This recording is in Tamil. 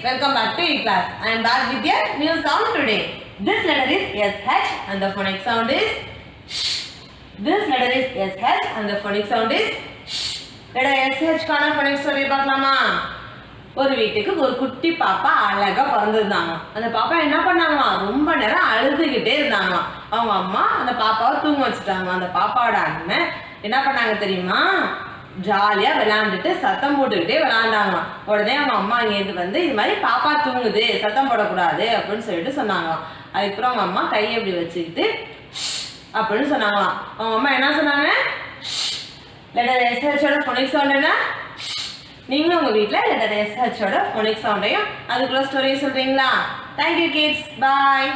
welcome back to E-Class. I am back with your new sound today. This letter is SH and the phonic sound is sh. This letter is SH and the phonic sound is sh. Letter SH கான phonic story பார்க்கலாமா? ஒரு வீட்டுக்கு ஒரு குட்டி பாப்பா அழகா பிறந்திருந்தாங்க. அந்த பாப்பா என்ன பண்ணாங்களா? ரொம்ப நேரம் அழுதுகிட்டே இருந்தாங்க. அவங்க அம்மா அந்த பாப்பாவை தூங்க வச்சுட்டாங்க. அந்த பாப்பாவோட அண்ணன் என்ன பண்ணாங்க தெரியுமா? ஜாலியா விளையாண்டுட்டு சத்தம் போட்டுக்கிட்டே விளையாண்டாங்களாம். உடனே அவங்க அம்மா இங்கேருந்து வந்து இது மாதிரி பாப்பா தூங்குது, சத்தம் போடக்கூடாது அப்படின்னு சொல்லிட்டு சொன்னாங்களாம். அதுக்கப்புறம் அவங்க அம்மா கையை எப்படி வச்சுக்கிட்டு அப்படின்னு சொன்னாங்களாம். அவங்க அம்மா என்ன சொன்னாங்க? லெட்டர் எஸ்ஹெச்சோட ஃபோனிக் சவுண்ட் என்ன? நீங்களும் உங்க வீட்டில் லெட்டர் எஸ்ஹெச்சோட ஃபோனிக் சவுண்டையும் அதுக்குள்ள ஸ்டோரியை சொல்றீங்களா? தேங்க்யூ கிட்ஸ், பாய்.